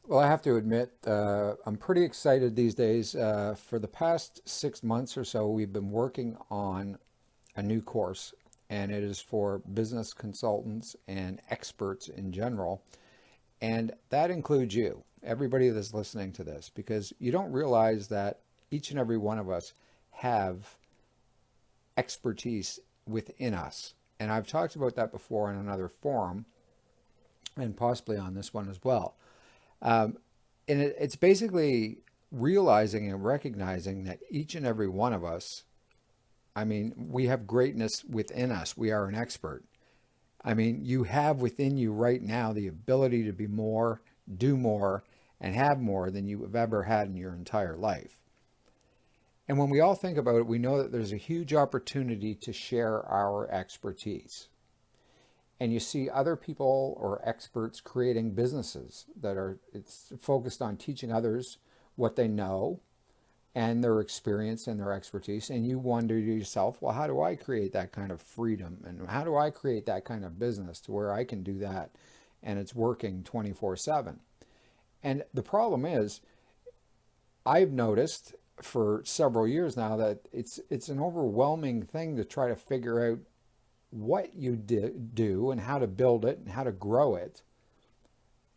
Well, I have to admit, I'm pretty excited these days. For the past 6 months or so, we've been working on a new course, and it is for business consultants and experts in general. And that includes you, everybody that's listening to this, because you don't realize that each and every one of us have expertise within us. And I've talked about that before in another forum and possibly on this one as well. Um, and it's basically realizing and recognizing that each and every one of us, I mean, we have greatness within us. We are an expert. I mean, you have within you right now the ability to be more, do more, and have more than you have ever had in your entire life. And when we all think about it, we know that there's a huge opportunity to share our expertise. And you see other people or experts creating businesses that are it's focused on teaching others what they know and their experience and their expertise. And you wonder to yourself, well, how do I create that kind of freedom? And how do I create that kind of business to where I can do that and it's working 24/7? And the problem is, I've noticed for several years now that it's an overwhelming thing to try to figure out what you do and how to build it and how to grow it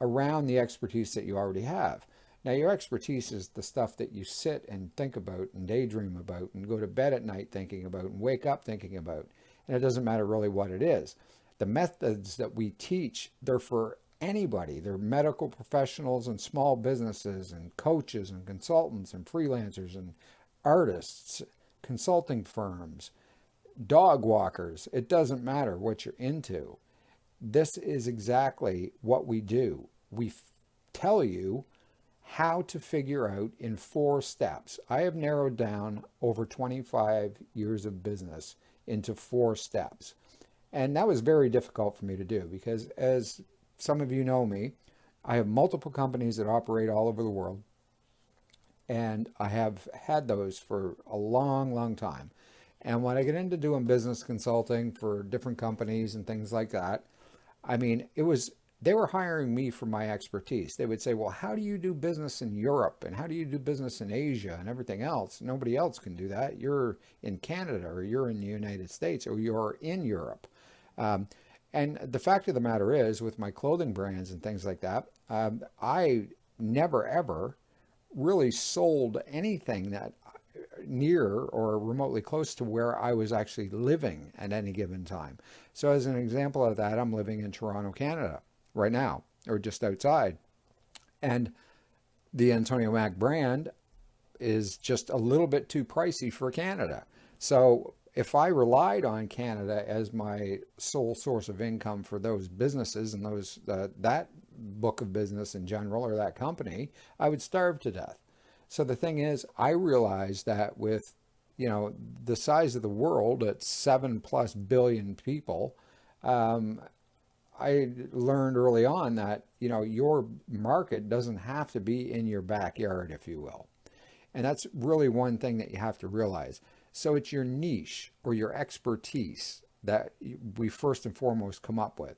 around the expertise that you already have. Now, your expertise is the stuff that you sit and think about and daydream about and go to bed at night thinking about and wake up thinking about. And it doesn't matter really what it is. The methods that we teach, they're for anybody. They're medical professionals and small businesses and coaches and consultants and freelancers and artists, consulting firms, dog walkers. It doesn't matter what you're into. This is exactly what we do. We tell you how to figure out in 4 steps. I have narrowed down over 25 years of business into 4 steps. And that was very difficult for me to do because, as some of you know me, I have multiple companies that operate all over the world. And I have had those for a long, long time. And when I get into doing business consulting for different companies and things like that, I mean, they were hiring me for my expertise. They would say, well, how do you do business in Europe? And how do you do business in Asia and everything else? Nobody else can do that. You're in Canada or you're in the United States or you're in Europe. Um, and the fact of the matter is, with my clothing brands and things like that, I never ever really sold anything that near or remotely close to where I was actually living at any given time. So as an example of that, I'm living in Toronto, Canada right now, or just outside. And the Antonio Mac brand is just a little bit too pricey for Canada. So if I relied on Canada as my sole source of income for those businesses and that book of business in general or that company, I would starve to death. So the thing is, I realized that with, the size of the world at 7+ billion people, um, I learned early on that, your market doesn't have to be in your backyard, if you will. And that's really one thing that you have to realize. So it's your niche or your expertise that we first and foremost come up with.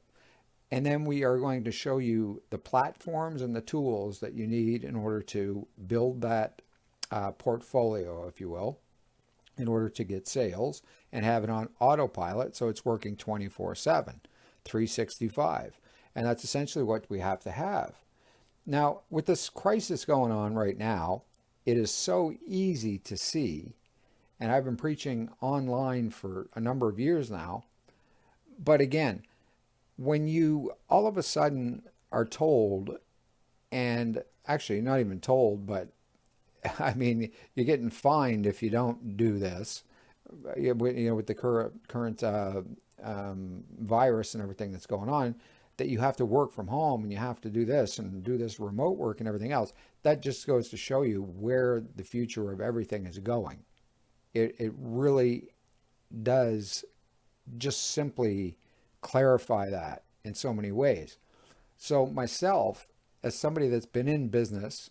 And then we are going to show you the platforms and the tools that you need in order to build that portfolio, if you will, in order to get sales and have it on autopilot so it's working 24/7, 365. And that's essentially what we have to have. Now, with this crisis going on right now, it is so easy to see, and I've been preaching online for a number of years now, but again, when you all of a sudden are told, and actually not even told, but I mean, you're getting fined if you don't do this, with the current virus and everything that's going on, that you have to work from home and you have to do this and do this remote work and everything else. That just goes to show you where the future of everything is going. It really does just simply clarify that in so many ways. So myself, as somebody that's been in business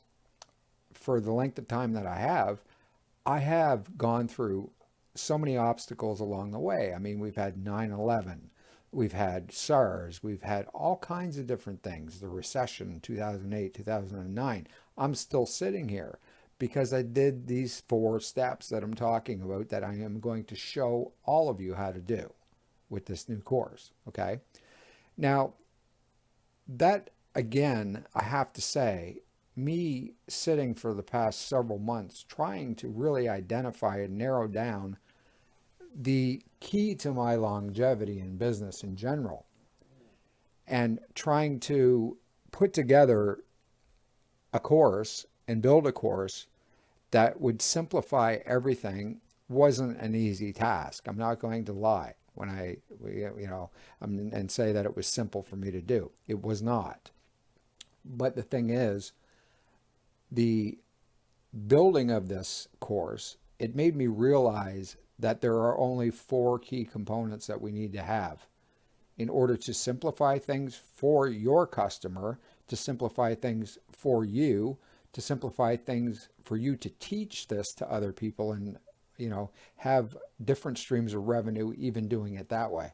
for the length of time that I have gone through so many obstacles along the way. I mean, we've had 9/11, We've had SARS. We've had all kinds of different things. The recession, 2008, 2009. I'm still sitting here because I did these 4 steps that I'm talking about that I am going to show all of you how to do with this new course. Okay. Now, that again, I have to say, me sitting for the past several months trying to really identify and narrow down the key to my longevity in business in general, and trying to put together a course and build a course that would simplify everything wasn't an easy task. I'm not going to lie when and say that it was simple for me to do. It was not. But the thing is, the building of this course, it made me realize that there are only 4 key components that we need to have in order to simplify things for your customer, to simplify things for you, to simplify things for you to teach this to other people and, have different streams of revenue even doing it that way.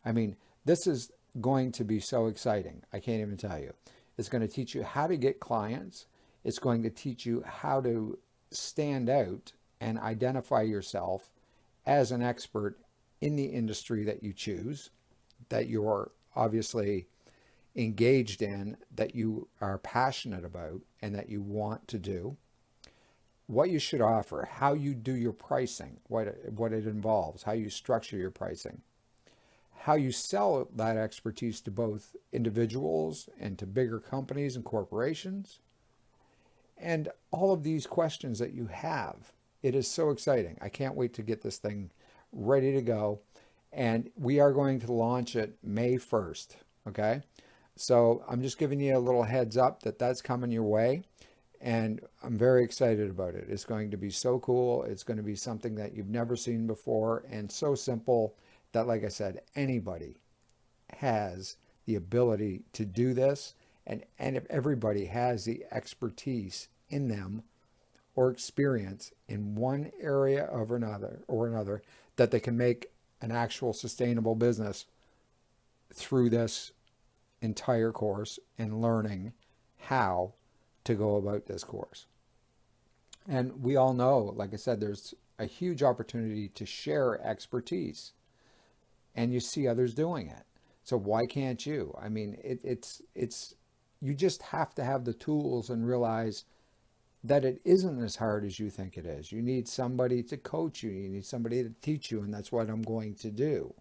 I mean, this is going to be so exciting. I can't even tell you. It's going to teach you how to get clients. It's going to teach you how to stand out and identify yourself as an expert in the industry that you choose, that you're obviously engaged in, that you are passionate about, and that you want to do. What you should offer, how you do your pricing, what it involves, how you structure your pricing, how you sell that expertise to both individuals and to bigger companies and corporations, and all of these questions that you have. It is so exciting. I can't wait to get this thing ready to go. And we are going to launch it May 1st. Okay. So I'm just giving you a little heads up that that's coming your way. And I'm very excited about it. It's going to be so cool. It's going to be something that you've never seen before, and so simple that, like I said, anybody has the ability to do this. And if everybody has the expertise in them or experience in one area of another, that they can make an actual sustainable business through this entire course and learning how to go about this course. And we all know, like I said, there's a huge opportunity to share expertise, and you see others doing it. So why can't you? I mean, it's you just have to have the tools and realize that it isn't as hard as you think it is. You need somebody to coach you. You need somebody to teach you, and that's what I'm going to do.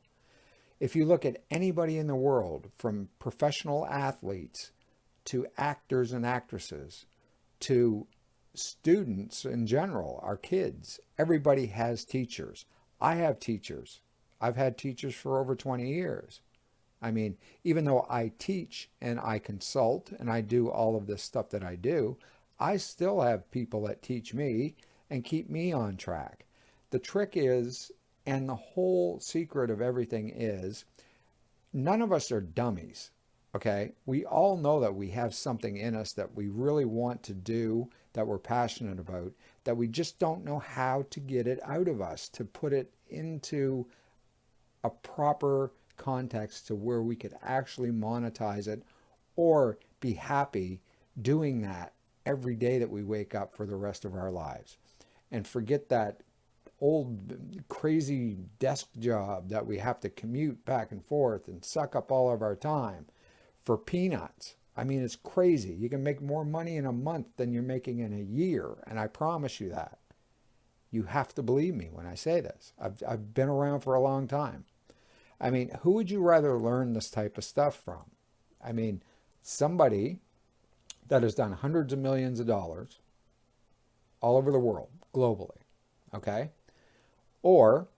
If you look at anybody in the world, from professional athletes to actors and actresses to students in general, our kids, everybody has teachers. I have teachers. I've had teachers for over 20 years. I mean, even though I teach and I consult and I do all of this stuff that I do, I still have people that teach me and keep me on track. The trick is, and the whole secret of everything is, none of us are dummies. Okay, we all know that we have something in us that we really want to do, that we're passionate about, that we just don't know how to get it out of us, to put it into a proper context to where we could actually monetize it or be happy doing that every day that we wake up for the rest of our lives. And forget that old crazy desk job that we have to commute back and forth and suck up all of our time for peanuts. I mean, it's crazy. You can make more money in a month than you're making in a year. And I promise you that. You have to believe me when I say this. I've been around for a long time. I mean, who would you rather learn this type of stuff from? I mean, somebody that has done hundreds of millions of dollars all over the world, globally. Okay? Or,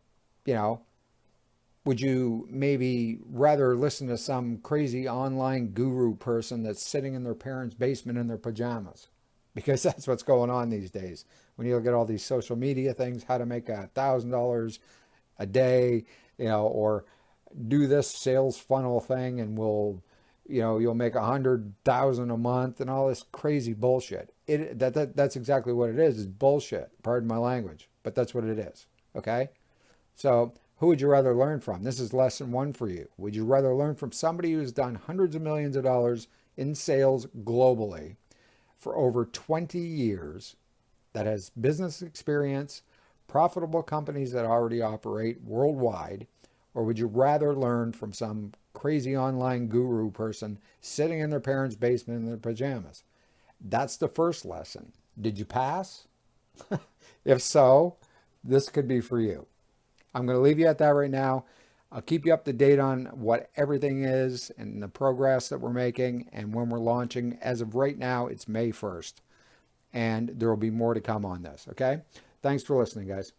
would you maybe rather listen to some crazy online guru person that's sitting in their parents' basement in their pajamas? Because that's what's going on these days. When you look at all these social media things, how to make $1,000 a day, or do this sales funnel thing and you'll make 100,000 a month and all this crazy bullshit. That's exactly what it is bullshit. Pardon my language, but that's what it is. Okay? So Who would you rather learn from? This is lesson one for you. Would you rather learn from somebody who's done hundreds of millions of dollars in sales globally for over 20 years, that has business experience, profitable companies that already operate worldwide, or would you rather learn from some crazy online guru person sitting in their parents' basement in their pajamas? That's the first lesson. Did you pass? If so, this could be for you. I'm going to leave you at that right now. I'll keep you up to date on what everything is and the progress that we're making and when we're launching. As of right now, it's May 1st. And there will be more to come on this, okay? Thanks for listening, guys.